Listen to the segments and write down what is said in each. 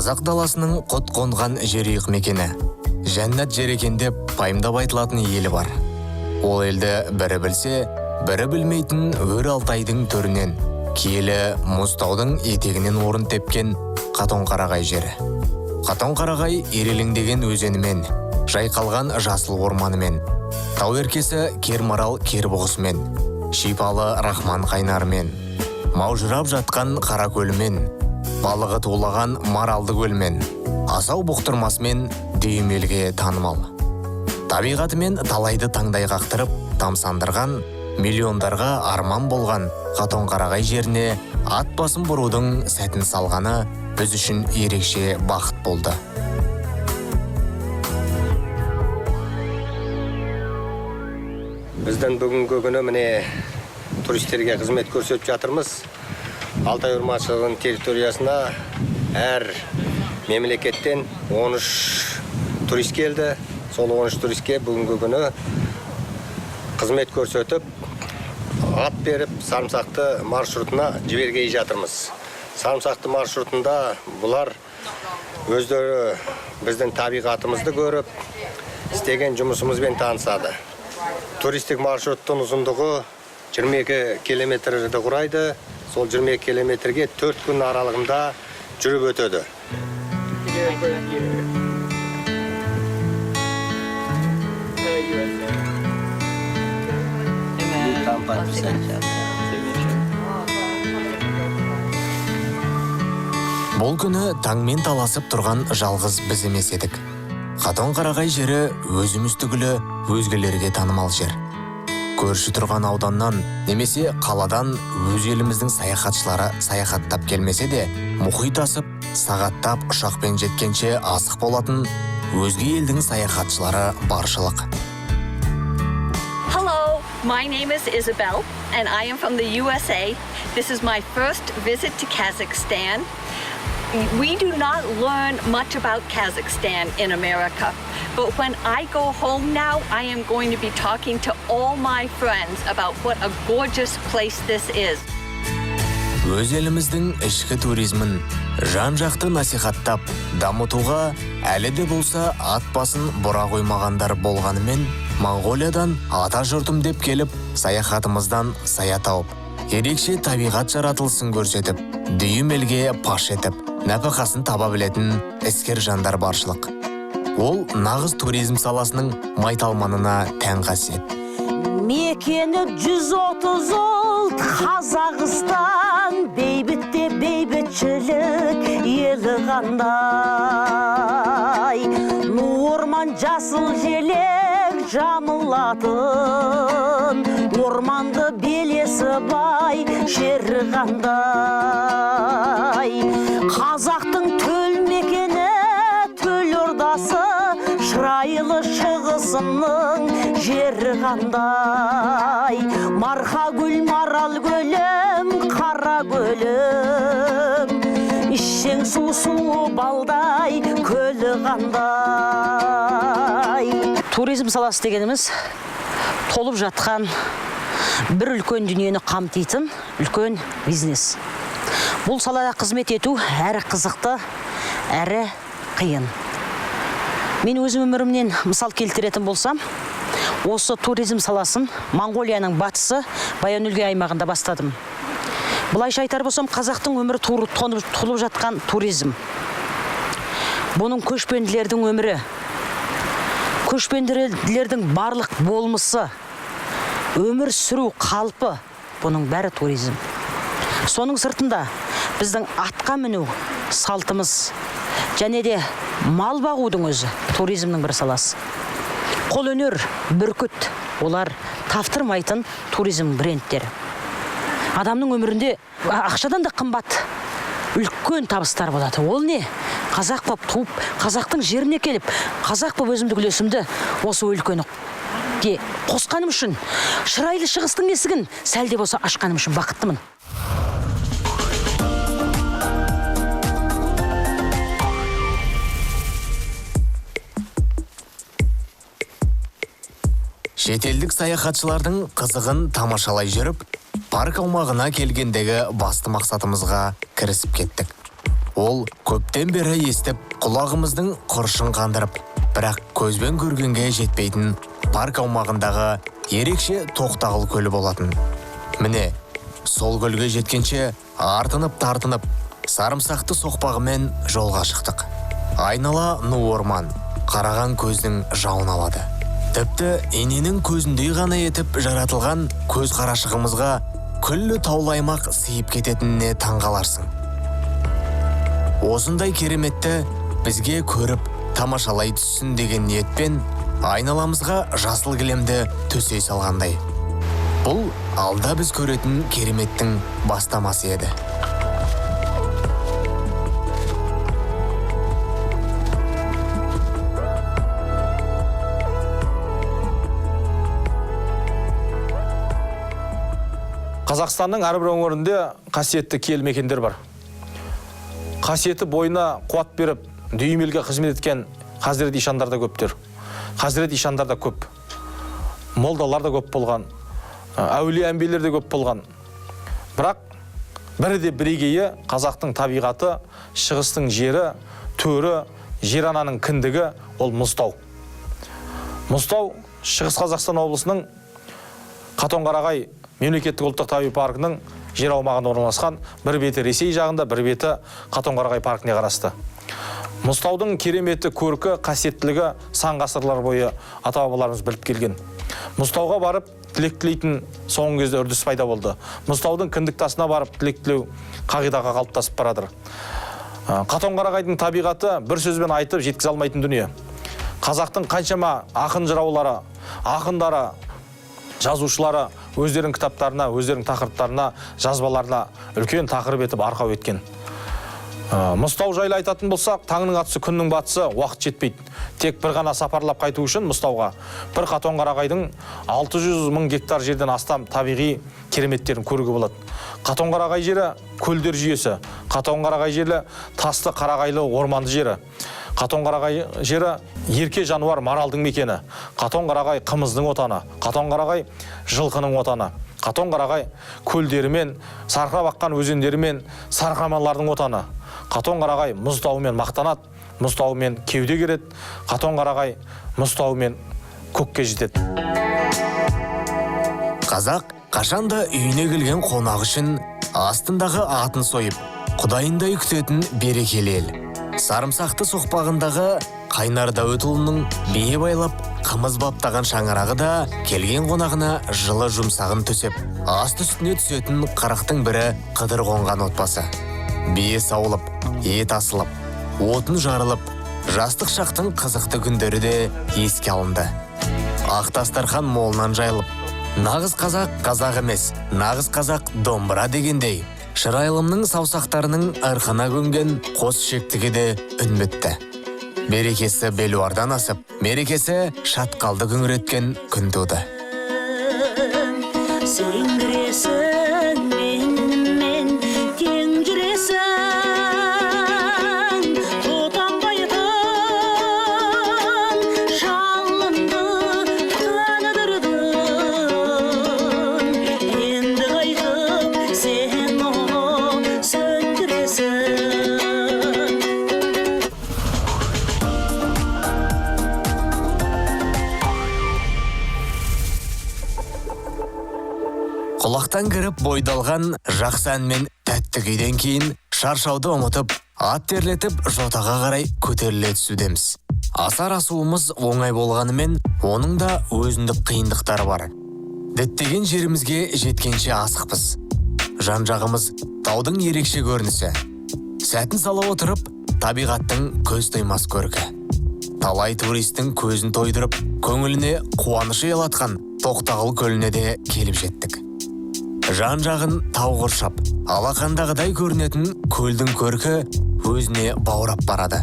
Қазақ даласының құт қонған жерұйық мекені. Жәннат жер екен деп пайымдап айтылатын елі бар. Ол елді бірі білсе, бірі білмейтін өр Алтайдың төрінен, киелі Мұзтаудың етегінен орын тепкен Қатонқарағай жері. Қатонқарағай ирелеңдеген өзенімен, жайқалған жасыл орманымен, тау еркесі Кермарал кербұғысымен, шипалы Рахман қайнарымен, маужырап жатқан Қаракөлімен, балығы тулаған Маралды көлмен, асау бұқтырмасымен дүйім елге танымал. Табиғатымен талайды таңдай қақтырып, тамсандырған, миллиондарға арман болған Қатонқарағай жеріне ат басын бұрудың сәтін салғаны біз үшін ерекше бақыт болды. Біздің бүгінгі күні міне туристерге қызмет көрсетіп жатырмыз. Алтай орманшылығының территориясына әр мемлекеттен 13 турист келді. Сол 13 туристке бүгінгі күні қызмет көрсетіп, ат беріп, Сарымсақты маршрутына жібергей жатырмыз. Сарымсақты маршрутында бұлар өздері біздің табиғатымызды көріп, істеген жұмысымызбен танысады. Туристік маршруттың ұзындығы 22 километрді құрайды. Сол 22 километрге 4 күн аралығында жүріп өтеді. Бұл күні таңмен таласып тұрған жалғыз біз емес едік. Қатонқарағай жері өзіміз түгілі өзгелерге танымал жер. Көрші тұрған ауданнан немесе қаладан өз еліміздің саяхатшылары саяхаттап келмесе де, мұхит асып, сағаттап ұшақпен жеткенше асық болатын өзге елдің саяхатшылары баршылық. Hello, my name is Isabel and I am from the USA. This is my first visit to Kazakhstan. We do not learn much about Kazakhstan in America, but when I go home now, I am going to be talking to all my friends about what a gorgeous place this is. Өз еліміздің ішкі туризмін жан-жақты насихаттап, дамытуға әлі де болса ат басын бұра қоймағандар болғанымен, Монғолиядан ата жұртым деп келіп, саяхатымыздан сая тауып, ерекше табиғат жаратылысын көрсетіп, дүйім елге паш етіп, нәпақасын таба білетін іскер жандар баршылық. Ол нағыз туризм саласының майталманына тән қасиет. Мекені 130 ұлт Қазақстан, бейбітте бейбітшілік елі қандай. Орман жасыл желек жамылатын, орманды белесі бай жері қандай. Қазақтың төл мекені, төл ордасы, шырайлы шығысының жері қандай. Марқагүл, Марал көлім, Қара көлім, ішсең су балдай, көлі қандай. Туризм саласы дегеніміз толып жатқан бір үлкен дүниені қамтитын үлкен бизнес. Бұл салада қызмет ету әрі қызықты, әрі қиын. Мен өзім өмірімнен мысал келтіретін болсам, осы туризм саласын Монғолияның батысы Баян-Өлгей аймағында бастадым. Бұлайша айтар болсам, қазақтың өмірі толып жатқан туризм. Бұның көшпенділердің өмірі, көшпенділердің барлық болмысы, өмір сүру қалпы, бұның бәрі туризм. Соның сыртында біздің атқа міну салтымыз, және де мал бағудың өзі туризмнің бір саласы. Қолөнер, бүркіт, олар таптырмайтын туризм брендтері. Адамның өмірінде ақшадан да қымбат үлкен табыстар болады. Ол не? Қазақ боп туып, қазақтың жеріне келіп, қазақ боп өзімді үлесімді осы өлкені қосқаным үшін, шырайлы шығыстың есігін сәлде болса ашқаным үшін бақыттымын. Шетелдік саяхатшылардың қызығын тамашалай жүріп, парк аумағына келгендегі басты мақсатымызға кірісіп кеттік. Ол көптен бері естіп, құлағымыздың құршын қандырып, бірақ көзбен көргенге жетпейтін парк аумағындағы ерекше Тоқтағұл көлі болатын. Міне, сол көлге жеткенше артынып-тартынып, сарымсақты соқпағымен жолға шықтық. Айнала ну орман, қараған көздің жауын алады. Тіпті ененің көзіндей ғана етіп жаратылған көз қарашығымызға күллі таулы аймақ сыйып кететініне таңғаларсың. Осындай кереметті бізге көріп тамашалай түссін деген ниетпен айналамызға жасыл кілемді төсей салғандай. Бұл алда біз көретін кереметтің бастамасы еді. Қазақстанның әрбір өңірінде қасиетті киелі мекендер бар. Қасиеті бойына қуат беріп, дүйім елге қызмет еткен Хазірет ишандар да көптер. Хазірет ишандар да көп. Молдалар да көп болған. Әулие әмбиелер де көп болған. Бірақ бірі де бірегейі қазақтың табиғаты, шығыстың жері, төрі, жер ананың кіндігі ол Мұзтау. Мұзтау Шығыс Қазақстан облысының Қатонқарағай мемлекеттік ұлттық табиғи паркінің жер аумағында орналасқан, бір беті Ресей жағында, бір беті Қатонқарағай паркіне қарасты. Мұзтаудың кереметі, көркі, қасиеттілігі сан ғасырлар бойы ата-бабаларымыз біліп келген. Мұзтауға барып тілек тілейтін соңғы кезде үрдіс пайда болды. Мұзтаудың кіндік тасына барып тілек тілеу қағидаға қалыптасып барадыр. Қатонқарағайдың табиғаты бір сөзбен айтып жеткізе алмайтын дүние. Қазақтың қаншама ақын жыраулары, ақындары, жазушылары өздерінің кітаптарына, өздерінің тақырыптарына, жазбаларына үлкен тақырып етіп арқау еткен. Мұзтау жайлы айтатын болсақ, таңның атысы, күннің батысы уақыт жетпейді. Тек бір ғана сапарлап қайту үшін Мұзтауға бір Қатонқарағайдың 600 мың гектар жерден астам табиғи кереметтерін көруге болады. Қатонқарағай жері көлдер жүйесі, Қатонқарағай жері тасты қарағайлы орманды жері. Қатонқарағай жері ерке жануар маралдың мекені. Қатонқарағай қымыздың отаны, Қатонқарағай жылқының отаны. Қатонқарағай көлдерімен, сарқырап аққан өзендерімен, сарқырамалардың отаны. Қатонқарағай Мұзтауымен мақтанады, Мұзтауымен кеуде кереді, Қатонқарағай Мұзтауымен көкке жетеді. Қазақ қашанда үйіне келген қонақ үшін астындағы атын сойып, құдайындай күтетін берекелі ел. Сарымсақты соқпағындағы Қайнар Дәуітұлының бие байлап, қымыз баптаған шаңырағы да келген қонағына жылы жұмсағын төсеп, аст үстіне түсетін қырықтың бірі қыдыр қонған отбасы. Бие сауылып, ет асылып, отын жарылып, жастық шақтың қызықты күндері де еске алынды. Ақ дастархан молынан жайылып, нағыз қазақ қазақ емес, нағыз қазақ домбыра дегендей, шырайлымның саусақтарының ырқына көнген қос шектіге де үн бітті. Берекесі белуардан асып, мерекесі шатқалды күңіреткен күн туды. Сен кіресің, менімен тең жүресің, тұтанбайтын жалынды таныдырдың, енді қайтып сен оны сөндіресің. Құлақтан кіріп бойдалған жақсы ән мен тәтті күйден кейін шаршауды ұмытып, ат терлетіп жотаға қарай көтеріле түсудеміз. Асар асуымыз оңай болғанымен, оның да өзіндік қиындықтары бар. Діттеген жерімізге жеткенше асықпыз. Жан-жағымыз таудың ерекше көрінісі. Сәтін сала отырып, табиғаттың көз тоймас көркі. Талай туристің көзін тойдырып, көңіліне қуанышы ұялатқан Тоқтағұл көліне де келіп жеттік. Жан-жағын тау қоршап, алақандағыдай көрінетін көлдің көркі өзіне баурап барады.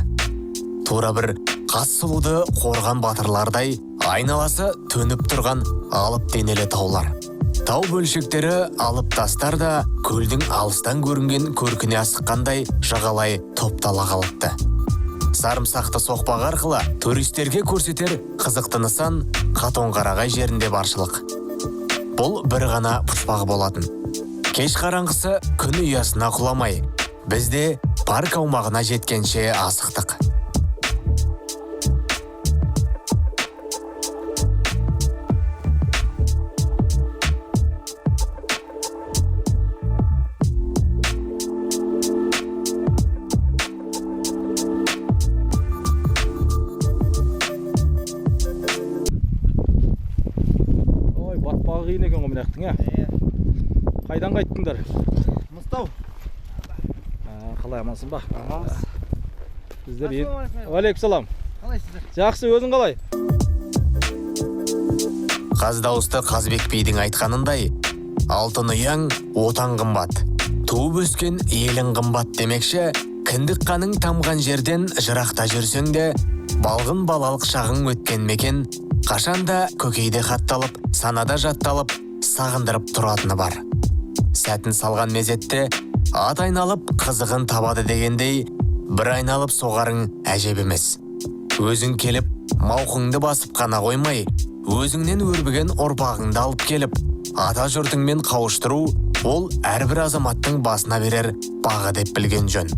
Тура бір қас сұлуды қорған батырлардай айналасы төніп тұрған алып денелі таулар. Тау бөлшектері алып тастар да көлдің алыстан көрінген көркіне асыққандай жағалай топтала қалыпты. Сарымсақты соқпақ арқылы туристерге көрсетер қызықты нысан Қатонқарағай жерінде баршылық. Бұл бір ғана пұшпағы болатын. Кеш қараңғысы күн ұясына құламай, бізде парк аумағына жеткенше асықтық. Ой, батпағы қиын екен ғой мынаяқтың, Қайдан қайттыңдар? Мұстау. Қалай амансың ба? Аманбыз. Біздер Алейкум салам. Қалайсыздар? Жақсы, өзің қалай? Қаз дауысты Қазбек бидің айтқанындай, алтын ұяң отан қымбат, туып өскен елің қымбат демекші, кіндік қаның тамған жерден жырақта жүрсең де, балғын балалық шағың өткен мекен, қашанда көкейде хатталып, санада жатталып, сағындырып тұратыны бар. Сәтін салған мезетте, ат айналып қызығын табады дегендей, бір айналып соғарың әжеп емес. Өзің келіп, мауқыңды басып қана қоймай, өзіңнен өрбіген ұрпағыңды алып келіп, ата жұртыңмен қауыштыру, ол әрбір азаматтың басына берер бағы деп білген жөн.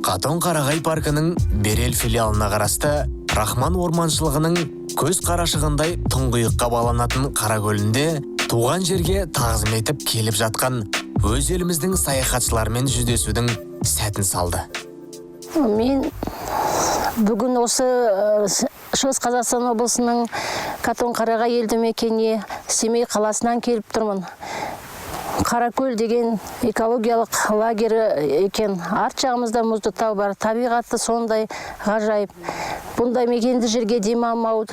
Қатон-Қарағай паркының Берел филиалына қарасты Рахман орманшылығының көз қарашығындай тұңғиыққа баланатын Қаракөлінде туған жерге тағзым етіп келіп жатқан өз еліміздің саяхатшылармен жүздесудің сәтін салды. Мен бүгін осы Шығыс Қазақстан облысының Қатон-Қарағай елді мекеніне Семей қаласынан келіп тұрмын. Қаракөл деген экологиялық лагері екен. Арт жағымызда Мұздытау бар. Табиғаты сондай ғажайып. Бұндай мекенді жерге демалмау,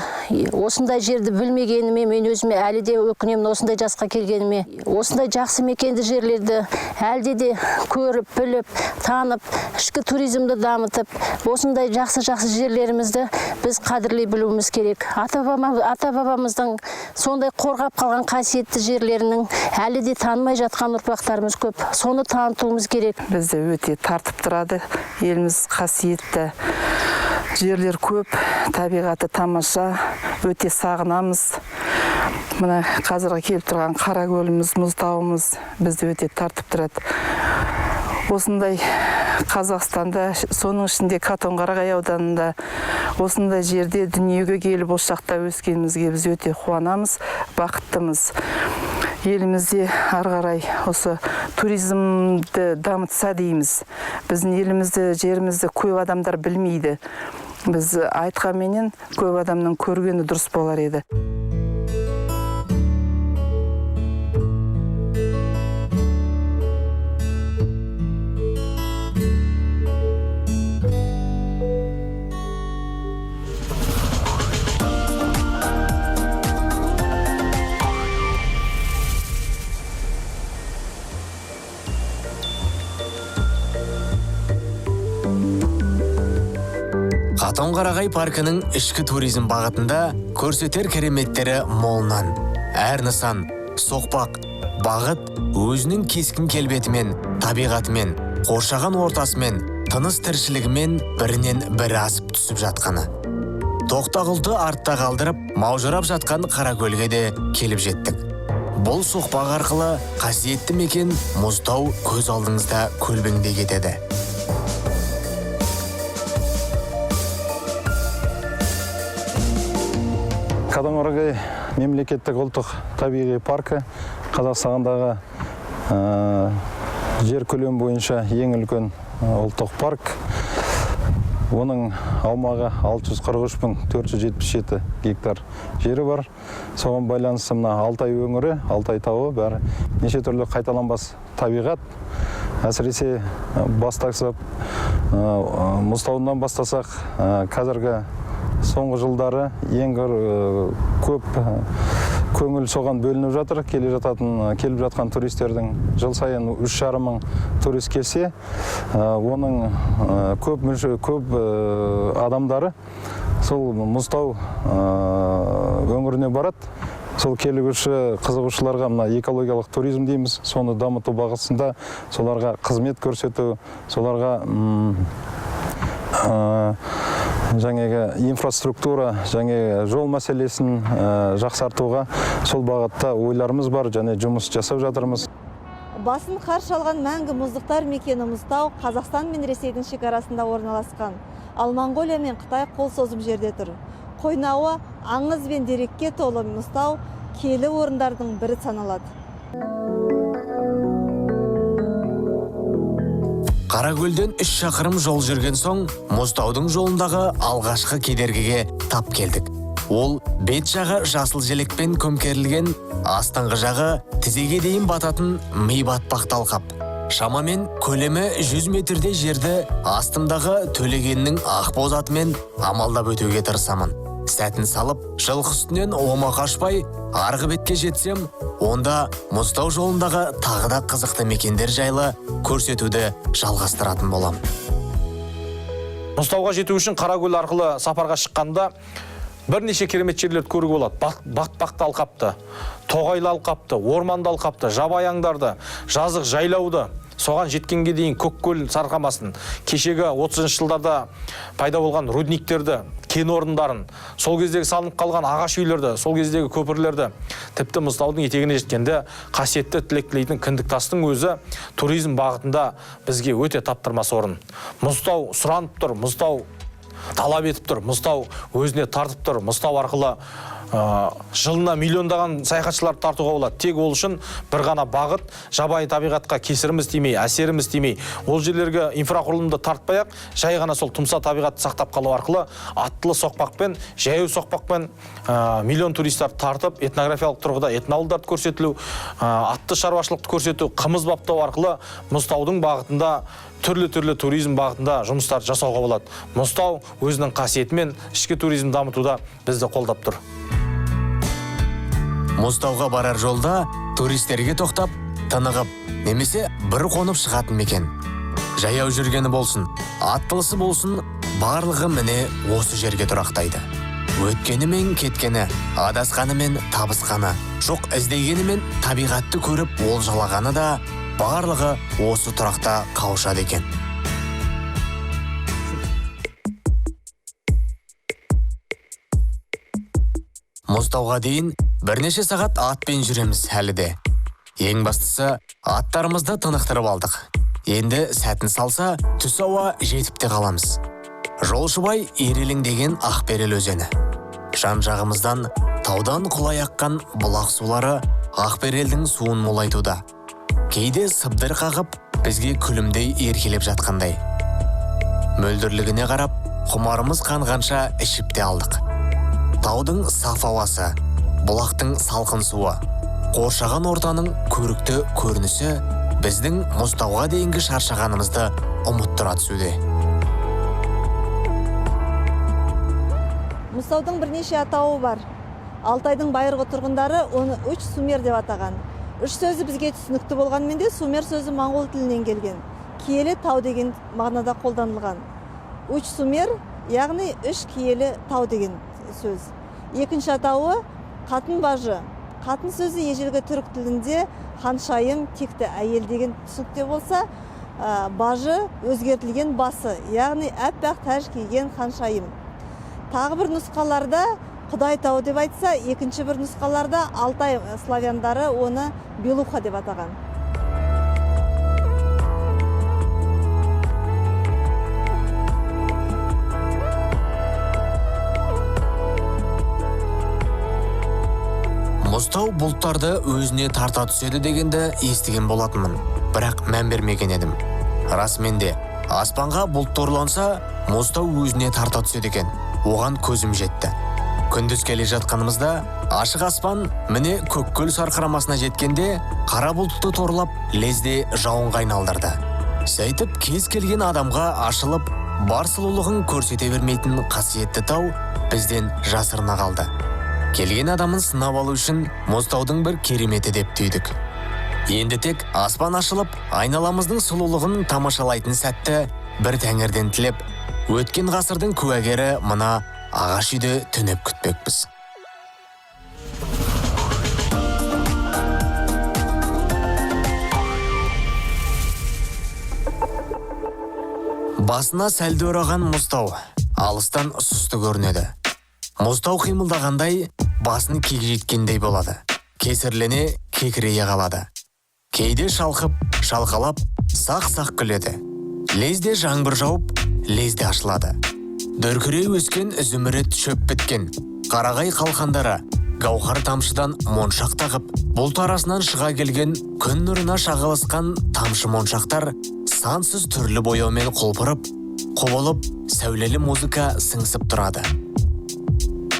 осындай жерді білмегеніме мен өзіме әлі де өкінемін, осындай жасқа келгеніме. Осындай жақсы мекенді жерлерді әлде де көріп, біліп, танып, ішкі туризмді дамытып, осындай жақсы жерлерімізді біз қадірлей білуіміз керек. Ата-бабамыздың сондай қорғап қалған қасиетті жерлерінің әлі де танымай жатқан ұрпақтарымыз көп. Соны танытуымыз керек. Бізді өте тартып тұрады. Еліміз қасиетті. Жерлер көп, табиғаты тамаша, өте сағынамыз. Мына қазіргі келіп тұрған Қаракөліміз, Мұздауымыз бізді өте тартып тұрады. Осындай Қазақстанда, соның ішінде Қатон-Қарағай ауданында, осындай жерде дүниеге келіп осы жақта өскенімізге біз өте қуанамыз, бақыттымыз. Елімізде ары қарай осы туризмді дамытса дейміз. Біздің елімізді, жерімізді көп адамдар білмейді. Біз айтқанменен көп адамның көргені дұрыс болар еді. Қатон-Қарағай паркінің ішкі туризм бағытында көрсетер кереметтері молынан. Әр нысан, соқпақ, бағыт өзінің кескін келбетімен, табиғатымен, қоршаған ортасымен, тыныс тіршілігімен бірінен бірі асып түсіп жатқаны. Тоқтағұлды артта қалдырып, маужырап жатқан Қаракөлге де келіп жеттік. Бұл соқпақ арқылы қасиетті мекен Мұздау көз алдыңызда көлбеңдей кетеді. Қатон-Қарағай мемлекеттік ұлттық табиғи паркі Қазақстандағы жер көлемі бойынша ең үлкен ұлттық парк. Оның аумағы 643.477 гектар жері бар. Соған байланысты мына Алтай өңірі, Алтай тауы бәрі неше түрлі қайталанбас табиғат. Әсіресе бастақсып, Мұздауынан бастасақ, қазіргі соңғы жылдары ең көп көңіл соған бөлініп жатыр. Келіп жатқан туристердің жыл сайын 3,5 мың турист келсе, оның көп адамдары сол Мұздау өңіріне барады. Сол келуші қызығушыларға мына экологиялық туризм дейміз, соны дамыту бағытында соларға қызмет көрсету, соларға жаңағы инфраструктура, жаңағы жол мәселесін жақсартуға сол бағытта ойларымыз бар және жұмыс жасап жатырмыз. Басын қар шалған мәңгі мұздықтар мекені Мұзтау Қазақстан мен Ресейдің шекарасында орналасқан. Ал Моңғолия мен Қытай қол созым жерде тұр. Қойнауы аңыз бен дерекке толы Мұзтау киелі орындардың бірі саналады. Қаракөлден 3 шақырым жол жүрген соң, Мұзтаудың жолындағы алғашқы кедергіге тап келдік. Ол бет жағы жасыл желекпен көмкерілген, астыңғы жағы тізеге дейін бататын ми батпақты алқап. Шамамен көлемі 100 метрде жерді астымдағы төлегеннің ақбоз атымен амалдап өтуге тырысамын. Сәтін салып, жылқы үстінен ома қашпай, арғы бетке жетсем, онда Мұзтау жолындағы тағы да қызықты мекендер жайлы көрсетуді жалғастыратын болам. Мұзтауға жету үшін Қаракөл арқылы сапарға шыққанда бірнеше керемет жерлерді көруге болады. Батпақты алқапты, тоғайлы алқапты, орманды алқапты, жабайаңдарды, жазық жайлауды, соған жеткенге дейін Көккөл сарқамасын, кешегі 30-шы жылдарда пайда болған рудниктерді, кен орындарын, сол кездегі салынып қалған ағаш үйлерді, сол кездегі көпірлерді, тіпті Мұзтаудың етегіне жеткенде қасиетті тілектілейтін кіндік тастың өзі туризм бағытында бізге өте таптырмас орын. Мұзтау сұранып тұр, Мұзтау талап етіп тұр, Мұзтау өзіне тартып тұр. Мұзтау арқылы жылына миллиондаған саяхатшылар тартуға болады. Тек ол үшін бір ғана бағыт, жабайы табиғатқа кесіріміз тимей, әсеріміз тимей, ол жерлерге инфрақұрылымды тартпай-ақ, жай ғана сол тұмса табиғатты сақтап қалу арқылы аттылы соқпақпен, жаяу соқпақпен миллион туристер тартып, этнографиялық тұрғыда этноауылдарды көрсетілу, атты шаруашылықты көрсету, қымыз баптау арқылы Мұзтаудың бағытында түрлі туризм бағытында жұмыстар жасауға болады. Мұзтау өзінің қасиетімен ішкі туризм дамытуда бізді қолдап тұр. Мұзтауға барар жолда туристерге тоқтап, тынығып, немесе бір қонып шығатын мекен. Жаяу жүргені болсын, аттылысы болсын, барлығы міне осы жерге тұрақтайды. Өткені мен кеткені, адасқаны мен табысқаны, жоқ іздегені мен табиғатты көріп олжалағаны да барлығы осы тұрақта қауышады екен. Мұзтауға дейін бірнеше сағат атпен жүреміз әлі де. Ең бастысы, аттарымызды тынықтырып алдық. Енді сәтін салса, түс ауа жетіп те қаламыз. Жолшыбай ирелеңдеген Ақберел өзені. Жан жағымыздан таудан құлай аққан бұлақ сулары Ақберелдің суын молайтуда. Кейде сыбдыр қағып, бізге күлімдей еркелеп жатқандай. Мөлдірлігіне қарап, құмарымыз қанғанша ішіп те алдық. Таудың саф ауасы, бұлақтың салқын суы, қоршаған ортаның көрікті көрінісі біздің Мұзтауға дейінгі шаршағанымызды ұмыттыра түсуде. Мұзтаудың бірнеше атауы бар. Алтайдың байырғы тұрғындары оны үш сумер деп атаған. Үш сөзі бізге түсінікті болғанмен де сумер сөзі моңғол тілінен келген. Киелі тау деген мағынада қолданылған. Үш сумер, яғни үш киелі тау деген сөз. Екінші атауы қатын бажы. Қатын сөзі ежелгі түрік тілінде ханшайым, текті әйел деген түсінікте болса, бажы өзгертілген басы, яғни әппақ тәж киген ханшайым. Тағы бір нұсқаларда Құдай тау деп айтса, екінші бір нұсқаларда Алтай славяндары оны Белуха деп атаған. Мұзтау бұлттарды өзіне тарта түседі дегенді естіген болатынмын, бірақ мән бермеген едім. Расымен де, аспанға бұлт торланса, Мұзтау өзіне тарта түседі екен. Оған көзім жетті. Күндіз келе жатқанымызда ашық аспан міне Көккөл сарқырамасына жеткенде қара бұлтты торлап лезде жауынға айналдырды. Сөйтіп кез келген адамға ашылып, бар сұлулығын көрсете бермейтін қасиетті тау бізден жасырына қалды. Келген адамын сынап алу үшін Мұзтаудың бір кереметі деп түйдік. Енді тек аспан ашылып, айналамыздың сұлулығын тамашалайтын сәтті бір тәңірден тілеп, өткен ғасырдың куәгері мына ағаш үйде түнеп күтпекпіз. Басына сәлді ораған Мұзтау алыстан сұсты көрінеді. Мұзтау қимылдағандай басын кегжеткендей болады. Кесірлене кекірейе қалады. кейде шалқып шалқалап сақ-сақ күледі. Лезде жаңбыр жауып лезде ашылады. Дүркірей өскен зүмірет шөп біткен қарағай қалқандары гауһар тамшыдан моншақ тағып, бұлт арасынан шыға келген күн нұрына шағылысқан тамшы моншақтар сансыз түрлі бояумен құлпырып, құбылып, сәулелі музыка сыңсып тұрады.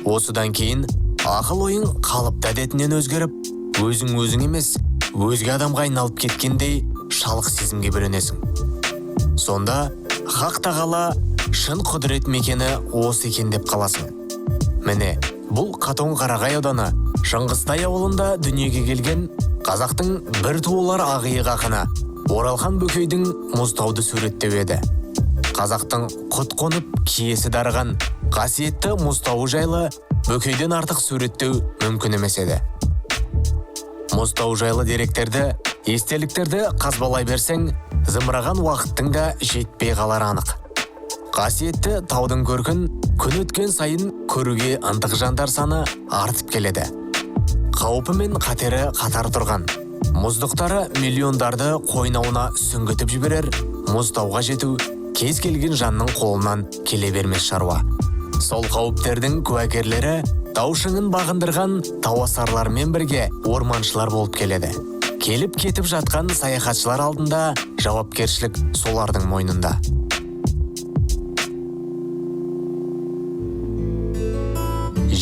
Осыдан кейін ақыл ойың қалыпты әдетінен өзгеріп, өзің емес, өзге адамға айналып кеткендей шалық сезімге бөленесің. Сонда хақ тағала шын құдірет мекені осы екен деп қаласың. Міне, бұл Қатон-Қарағай ауданы Шыңғыстай ауылында дүниеге келген қазақтың бір туылар ақиық ақыны Оралхан Бөкейдің мұзтауды суреттеу еді. Қазақтың құт қонып киесі дарыған қасиетті мұзтауы жайлы Бөкейден артық суреттеу мүмкін емес еді. Мұзтау жайлы деректерді, естеліктерді қазбалай берсең, зымыраған уақыттың да жетпей қалар анық. Қасиетті таудың көркін күн өткен сайын көруге ынтық жандар саны артып келеді. Қаупі мен қатері қатар тұрған, мұздықтары миллиондарды қойнауына сүңгітіп жіберер, мұзтауға жету кез келген жанның қолынан келе бермес шаруа. Сол қауіптердің куәгерлері тау шыңын бағындырған тауасарлармен бірге орманшылар болып келеді. Келіп кетіп жатқан саяхатшылар алдында жауапкершілік солардың мойнында.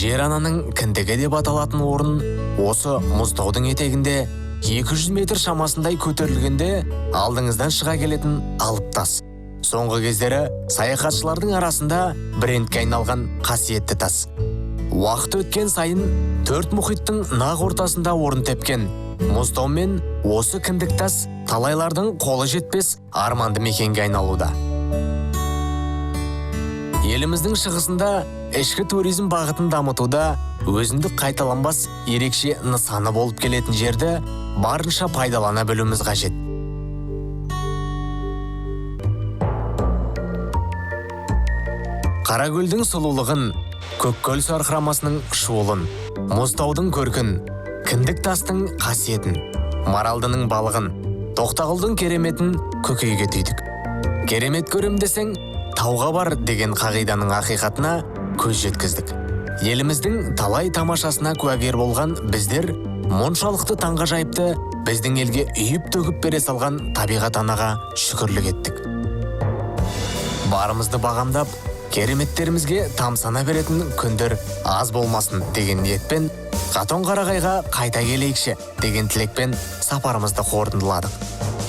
Жер ананың кіндігі деп аталатын орын осы мұзтаудың етегінде 200 метр шамасындай көтерілгенде алдыңыздан шыға келетін алып тас. Соңғы кездері саяхатшылардың арасында брендке айналған қасиетті тас. Уақыт өткен сайын төрт мұхиттың нақ ортасында орын тепкен мұзтау мен осы кіндік тас талайлардың қолы жетпес арманды мекенге айналуда. Еліміздің шығысында ішкі туризм бағытын дамытуда өзіндік қайталанбас ерекше нысаны болып келетін жерді барынша пайдалана білуіміз қажет. Қаракөлдің сұлулығын, Көккөл сарқырамасының шуылын, Мұзтаудың көркін, Кіндік тастың қасиетін, Маралдының балығын, Тоқтағұлдың кереметін көкейге түйдік. Керемет көрем десең, тауға бар деген қағиданың ақиқатына көз жеткіздік. Еліміздің талай тамашасына куәгер болған біздер мұншалықты таңғажайыпты біздің елге үйіп төгіп бере салған табиғат анаға шүкірлік еттік. Барымызды бағамдап, кереметтерімізге тамсана беретін күндер аз болмасын деген ниетпен Қатон-Қарағайға қайта келейікші деген тілекпен сапарымызды қорытындыладық.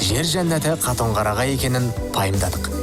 Жер жәннаты Қатон-Қарағай екенін пайымдадық.